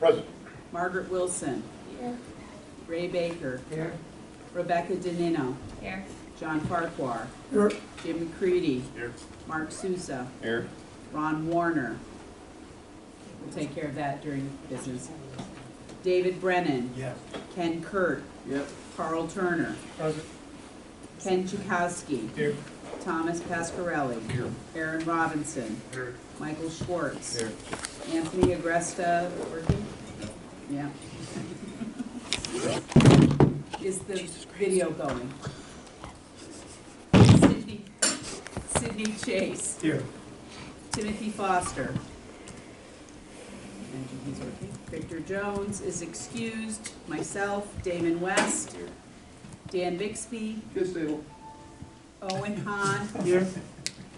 Present. Margaret Wilson. Here. Ray Baker. Here. Rebecca Danino. Here. John Farquhar. Here. Jim McCready. Here. Mark Sousa. Here. Ron Warner. We'll take care of that during business. David Brennan. Yes. Ken Kurt. Yep. Carl Turner. Present. Ken Chakowski. Here. Thomas Pasquarelli. Here. Aaron Robinson. Here. Michael Schwartz. Here. Anthony Agresta working? Yeah. Is the video going? Sydney Chase. Here. Timothy Foster. And he's working. Victor Jones is excused. Myself, Damon West. Dan Bixby. Good stable. Owen Hahn. Here.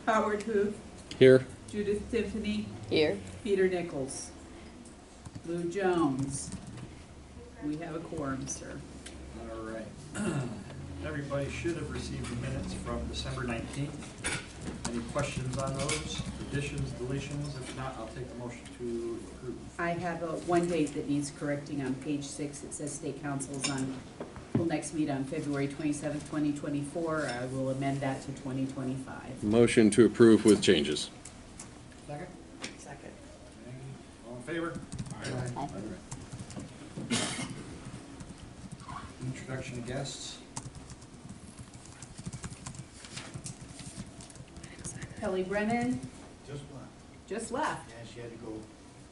Howard Huth. Here. Judith Tiffany. Here. Peter Nichols. Lou Jones. We have a quorum, sir. All right. Everybody should have received the minutes from December 19th. Any questions on those? Additions, deletions? If not, I'll take the motion to approve. I have one date that needs correcting on page 6. It says state council's will next meet on February 27th, 2024. I will amend that to 2025. Motion to approve with changes. Second? Second. All in favor? Aye. All right. Introduction of guests. Kelly Brennan Just one. just left. Yeah, she had to go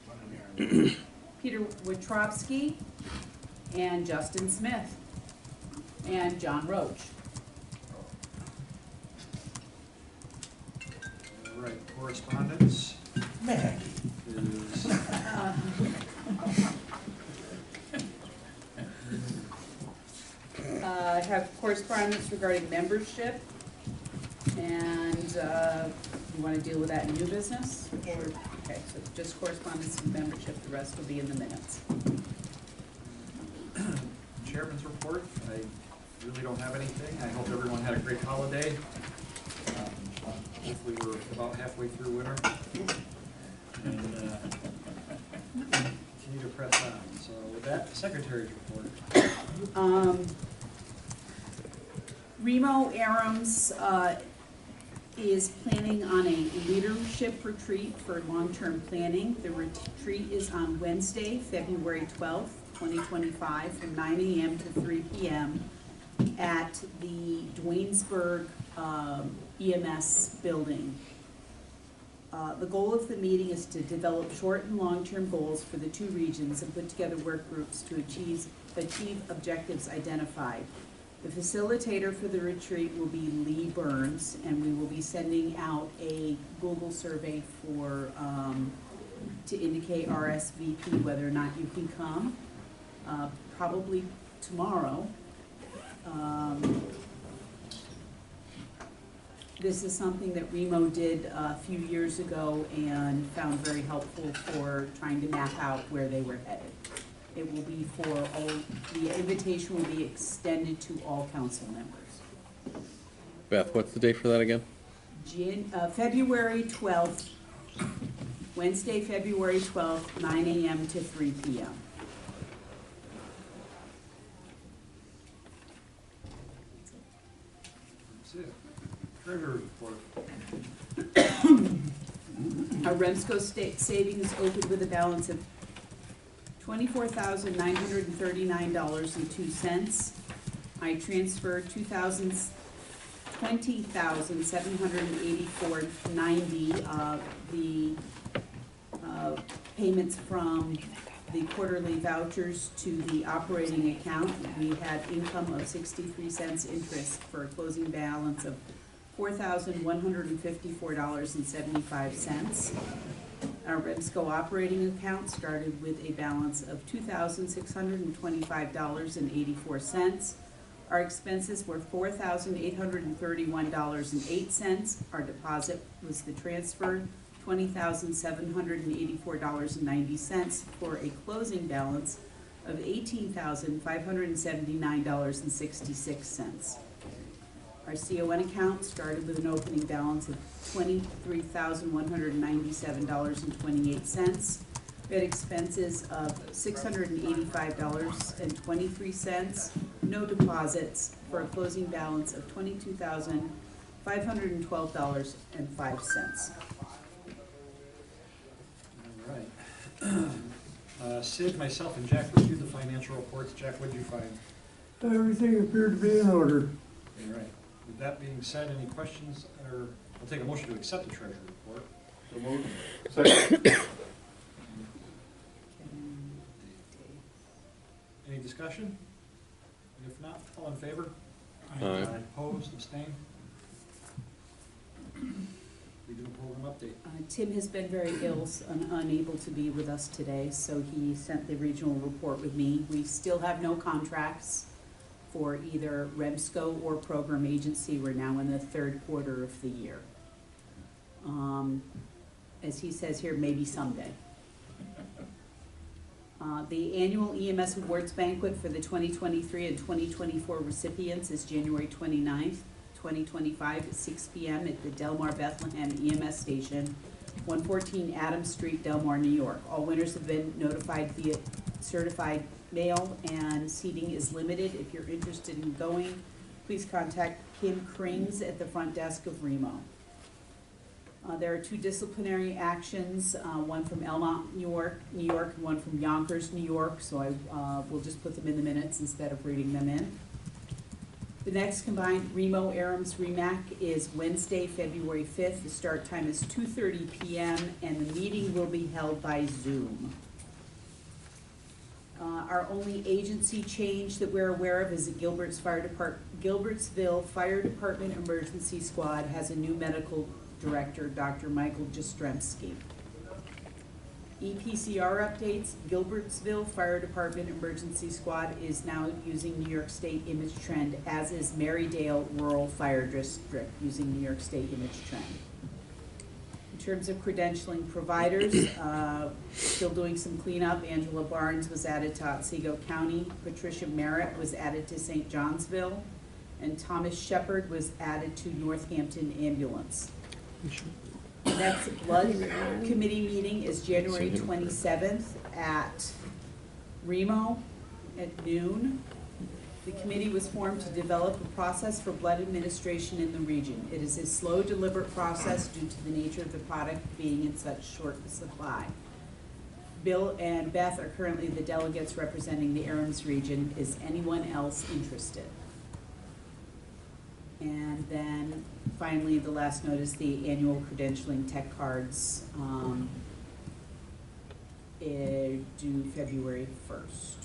run an errand. Peter Witropski and Justin Smith and John Roach. All right, correspondence Maggie. is I have correspondence regarding membership, and you want to deal with that in new business? Or, okay, so just correspondence and membership, the rest will be in the minutes. chairman's report. I really don't have anything. I hope everyone had a great holiday. Hopefully we're about halfway through winter. And continue to press on. So with that, the secretary's report. Remo Arams is planning on a leadership retreat for long-term planning. The retreat is on Wednesday, February 12th, 2025, from 9 a.m. to 3 p.m. at the Dwaynesburg EMS building. The goal of the meeting is to develop short and long-term goals for the two regions and put together work groups to achieve objectives identified. The facilitator for the retreat will be Lee Burns, and we will be sending out a Google survey for to indicate RSVP whether or not you can come, probably tomorrow. This is something that Remo did a few years ago and found very helpful for trying to map out where they were headed. It will be for all, the invitation will be extended to all council members. Beth, what's the date for that again? February 12th, Wednesday, February 12th, 9 a.m. to 3 p.m. That's it. Treasurer's report. Our REMSCO state savings opened with a balance of $24,939.02. I transferred $20,784.90. The payments from the quarterly vouchers to the operating account. We had income of 63 cents interest for a closing balance of $4,154.75. Our REMSCO operating account started with a balance of $2,625.84. Our expenses were $4,831.08. Our deposit was the transfer, $20,784.90 for a closing balance of $18,579.66. Our CON account started with an opening balance of $23,197.28. We had expenses of $685.23, no deposits, for a closing balance of $22,512.05. All right. Sid, myself, and Jack reviewed the financial reports. Jack, what did you find? Everything appeared to be in order. All right. With that being said, any questions, or I'll take a motion to accept the treasury report. So moved. Any discussion? If not, all in favor? Aye. Opposed, abstained? Regional program update. Tim has been very ill, unable to be with us today, so he sent the regional report with me. We still have no contracts for either REMSCO or program agency. We're now in the third quarter of the year. As he says here, maybe someday. The annual EMS Awards Banquet for the 2023 and 2024 recipients is January 29th, 2025 at 6 p.m. at the Delmar Bethlehem EMS Station, 114 Adams Street, Delmar, New York. All winners have been notified via certified mail, and seating is limited. If you're interested in going, please contact Kim Krings at the front desk of REMO. There are 2 disciplinary actions, one from Elmont, New York, and one from Yonkers, New York, so I will just put them in the minutes instead of reading them in. The next combined REMO ARMS REMAC is Wednesday, February 5th. The start time is 2:30 p.m. and the meeting will be held by Zoom. Our only agency change that we're aware of is the Gilbertsville Fire Department Emergency Squad has a new medical director, Dr. Michael Jastrzemski. EPCR updates: Gilbertsville Fire Department Emergency Squad is now using New York State Image Trend, as is Marydale Rural Fire District using New York State Image Trend. In terms of credentialing providers, still doing some cleanup. Angela Barnes was added to Otsego County, Patricia Merritt was added to St. Johnsville, and Thomas Shepard was added to Northampton Ambulance. The next blood committee meeting is January 27th at REMO at noon. The committee was formed to develop a process for blood administration in the region. It is a slow, deliberate process due to the nature of the product being in such short supply. Bill and Beth are currently the delegates representing the ARMS region. Is anyone else interested? And then finally, the last note is the annual credentialing tech cards due February 1st.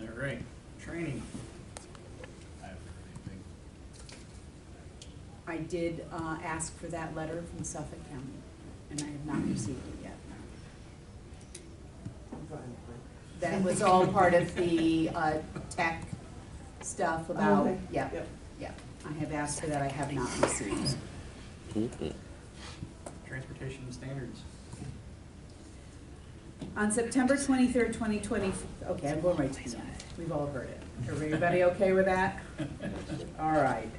All right, training. I did ask for that letter from Suffolk County, and I have not received it yet. That was all part of the tech stuff about, okay. yeah, Yep. yeah. I have asked for that, I have not received. Transportation standards. On September 23rd, 2020, okay, I'm going right to the end. We've all heard it. Everybody okay with that? All right.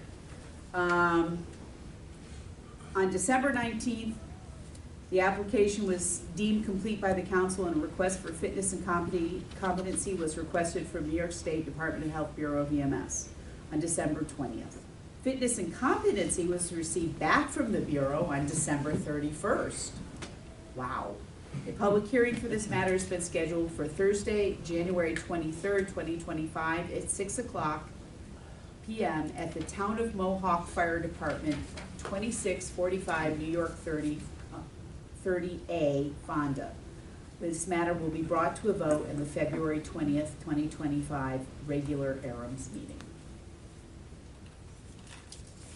On December 19th, the application was deemed complete by the council, and a request for fitness and competency was requested from New York State Department of Health Bureau of EMS on December 20th. Fitness and competency was received back from the Bureau on December 31st. Wow. A public hearing for this matter has been scheduled for Thursday, January 23rd, 2025 at 6:00 p.m. at the Town of Mohawk Fire Department, 2645 New York 30A, Fonda. This matter will be brought to a vote in the February 20th, 2025 regular ARMS meeting.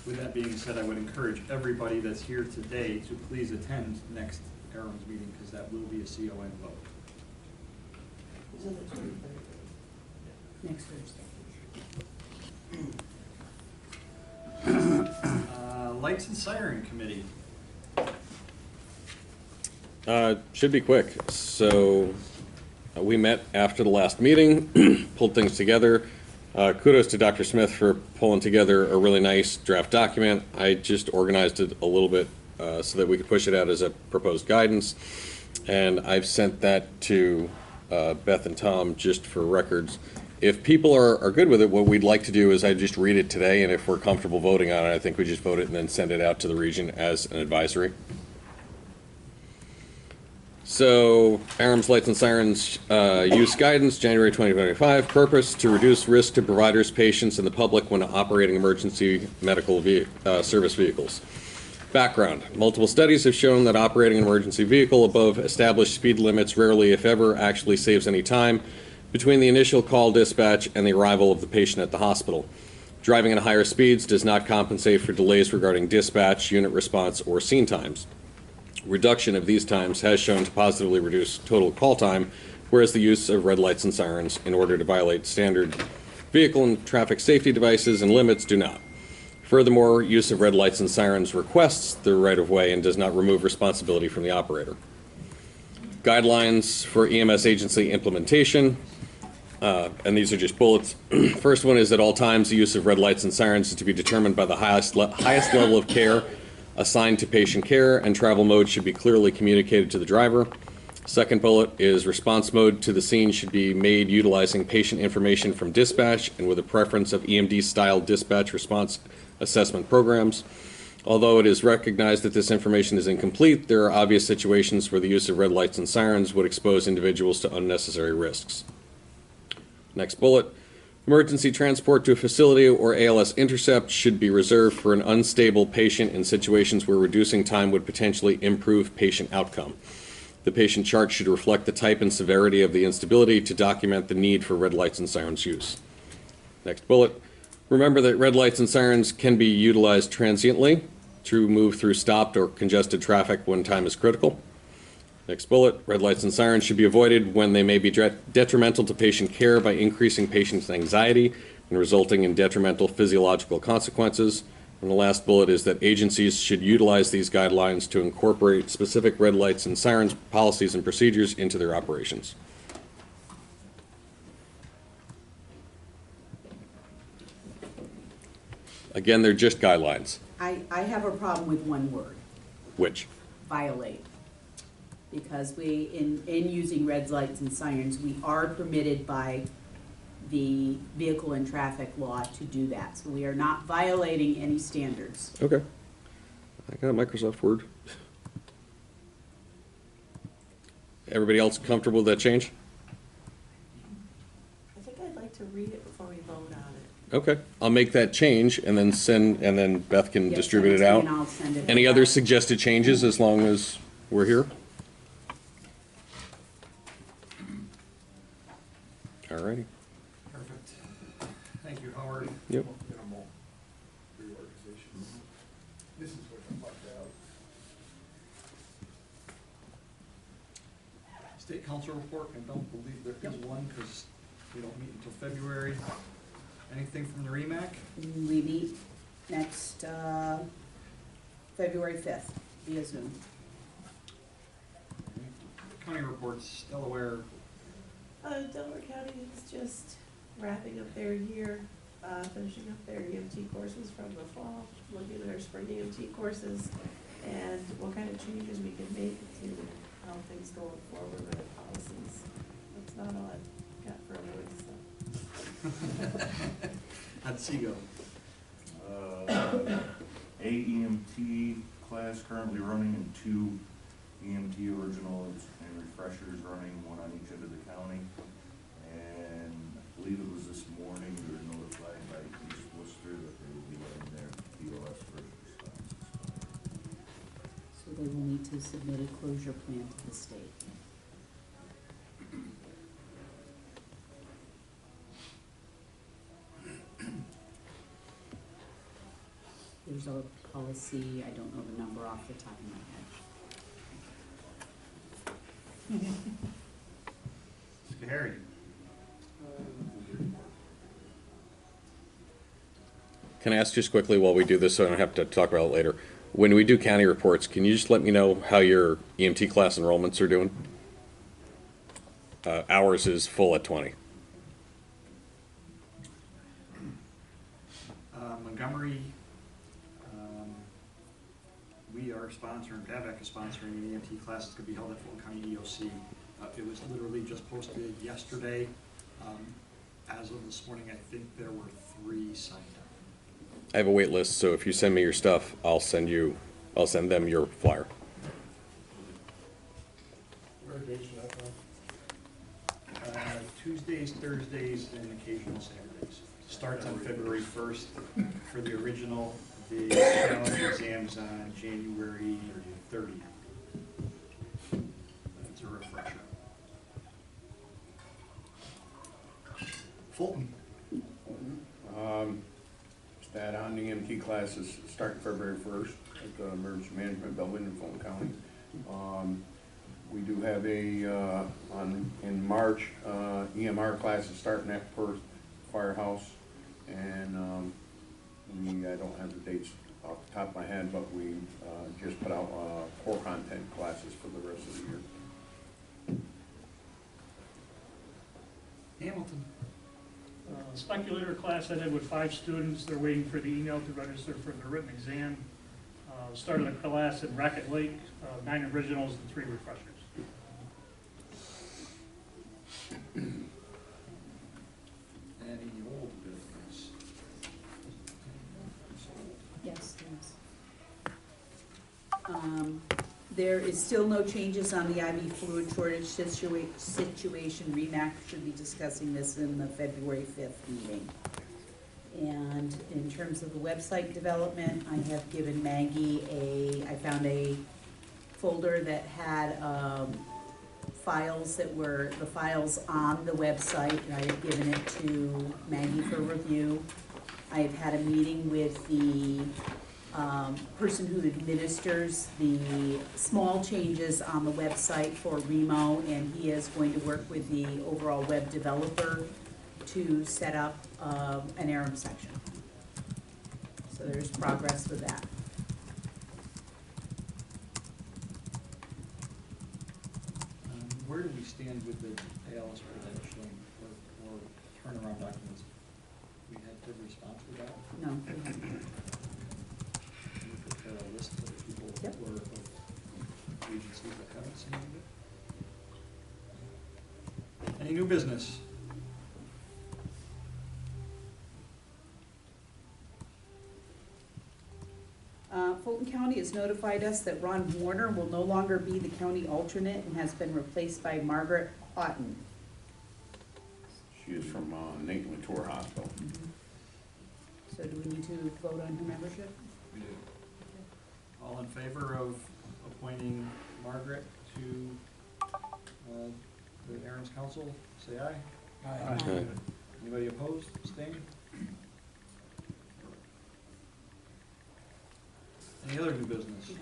With that being said, I would encourage everybody that's here today to please attend next ARMS meeting, because that will be a CON vote. Is it the 23rd? Next Thursday. Lights and Siren Committee. Should be quick. So we met after the last meeting, pulled things together. Kudos to Dr. Smith for pulling together a really nice draft document. I just organized it a little bit so that we could push it out as a proposed guidance. And I've sent that to Beth and Tom just for records. If people are good with it, what we'd like to do is I just read it today, and if we're comfortable voting on it, I think we just vote it and then send it out to the region as an advisory. So, ARMS Lights and Sirens use guidance, January 2025. Purpose, to reduce risk to providers, patients, and the public when operating emergency medical service vehicles. Background. Multiple studies have shown that operating an emergency vehicle above established speed limits rarely, if ever, actually saves any time between the initial call dispatch and the arrival of the patient at the hospital. Driving at higher speeds does not compensate for delays regarding dispatch, unit response, or scene times. Reduction of these times has shown to positively reduce total call time, whereas the use of red lights and sirens in order to violate standard vehicle and traffic safety devices and limits do not. Furthermore, use of red lights and sirens requests the right-of-way and does not remove responsibility from the operator. Guidelines for EMS agency implementation, and these are just bullets. First one is at all times the use of red lights and sirens is to be determined by the highest level of care assigned to patient care, and travel mode should be clearly communicated to the driver. Second bullet is response mode to the scene should be made utilizing patient information from dispatch and with a preference of EMD-style dispatch response assessment programs. Although it is recognized that this information is incomplete, there are obvious situations where the use of red lights and sirens would expose individuals to unnecessary risks. Next bullet. Emergency transport to a facility or ALS intercept should be reserved for an unstable patient in situations where reducing time would potentially improve patient outcome. The patient chart should reflect the type and severity of the instability to document the need for red lights and sirens use. Next bullet. Remember that red lights and sirens can be utilized transiently to move through stopped or congested traffic when time is critical. Next bullet, red lights and sirens should be avoided when they may be detrimental to patient care by increasing patients' anxiety and resulting in detrimental physiological consequences. And the last bullet is that agencies should utilize these guidelines to incorporate specific red lights and sirens policies and procedures into their operations. Again, they're just guidelines. I have a problem with one word, Which? violate. Because we, in using red lights and sirens, we are permitted by the vehicle and traffic law to do that. So we are not violating any standards. Okay. I got Microsoft Word. Everybody else comfortable with that change? I think I'd like to read it before we vote on it. Okay. I'll make that change and then Beth can Yep, distribute it send to me out. and I'll send it Any out. other suggested changes as long as we're here? Alrighty. Perfect. Thank you, Howard. Yep. Minimal reorganization. This is what I'm like out. State Council report, I don't believe there is one because we don't meet until February. Anything from the REMAC? We meet next, February 5th via Zoom. County reports, Delaware. Delaware County is just wrapping up their year, finishing up their EMT courses from the fall, looking at our spring EMT courses, and what kind of changes we can make to how things going forward with the policies. That's not all I've got for everyone, so. How'd Seago? AEMT class currently running and 2 EMT originals and refreshers running, 1 on each end of the county. And I believe it was this morning, we were notified by East Worcester that they will be letting their POS first response. So they will need to submit a closure plan to the state. There's a policy, I don't know the number off the top of my head. Mr. Harry. Can I ask just quickly while we do this so I don't have to talk about it later? When we do county reports, can you just let me know how your EMT class enrollments are doing? Ours is full at 20. Montgomery, we are sponsoring, DAVAC is sponsoring an EMT class that's going to be held at Fulton County EOC. It was literally just posted yesterday. As of this morning, I think there were 3 signed up. I have a wait list, so if you send me your stuff, I'll send them your flyer. Where are dates for that one? Tuesdays, Thursdays, and occasional Saturdays. Starts on February 1st for the original. The challenge exam's on January 30th. That's a refresher. Fulton. That on the EMT classes starting February 1st at the Emergency Management Building in Fulton County. We do have in March, EMR classes starting at Perth Firehouse. And I don't have the dates off the top of my head, but we just put out core content classes for the rest of the year. Hamilton. Speculator class I did with 5 students. They're waiting for the email to register for their written exam. Started a class in Racket Lake, 9 originals and 3 refreshers. Any old business? Yes, there is still no changes on the IV fluid shortage situation. REMAC should be discussing this in the February 5th meeting. And in terms of the website development, I have given Maggie I found a folder that had files that were the files on the website, and I have given it to Maggie for review. I have had a meeting with the person who administers the small changes on the website for Remo, and he is going to work with the overall web developer to set up an ARM section. So there's progress with that. Where do we stand with the ALS credentialing or turnaround documents? We had good response with that? No. Can we prepare a list of people Yep. or of agencies that haven't submitted it? Any new business? Fulton County has notified us that Ron Warner will no longer be the county alternate and has been replaced by Margaret Houghton. She is from Nate Latour Hospital. So do we need to vote on her membership? We do. All in favor of appointing Margaret to the Aaron's Council, say aye. Aye. Anybody opposed, abstained? Any other new business?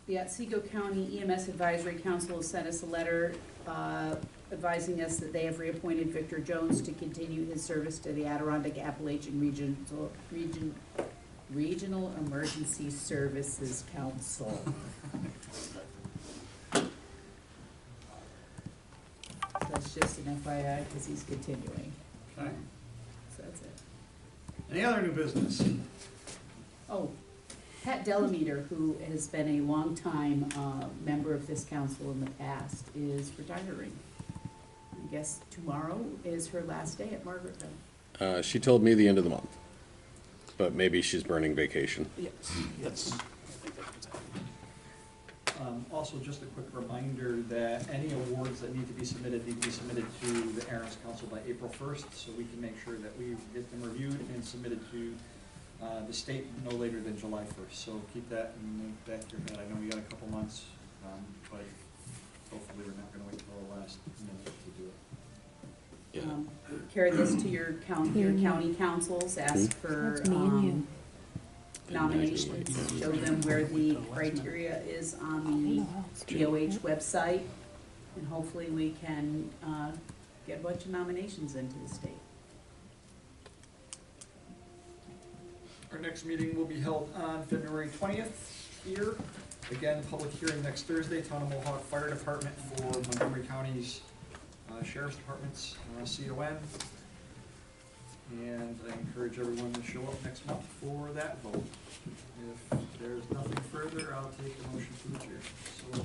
The Otsego County EMS Advisory Council has sent us a letter advising us that they have reappointed Victor Jones to continue his service to the Adirondack Appalachian Regional Emergency Services Council. That's just an FYI because he's continuing. Okay. So that's it. Any other new business? Oh, Pat Delameter, who has been a longtime member of this council in the past, is retiring. I guess tomorrow is her last day at Margaretville. She told me the end of the month, but maybe she's burning vacation. Yes. Also, just a quick reminder that any awards that need to be submitted to the Aaron's Council by April 1st, so we can make sure that we get them reviewed and submitted to the state no later than July 1st. So keep that in the back of your head. I know we got a couple months, but hopefully we're not going to wait till the last minute to do it. Carry this to your county councils, ask for nominations, show them where the criteria is on the DOH website, and hopefully we can get a bunch of nominations into the state. Our next meeting will be held on February 20th here. Again, public hearing next Thursday, Town of Mohawk Fire Department for Montgomery County's Sheriff's Department's CON. And I encourage everyone to show up next month for that vote. If there's nothing further, I'll take a motion to adjourn. So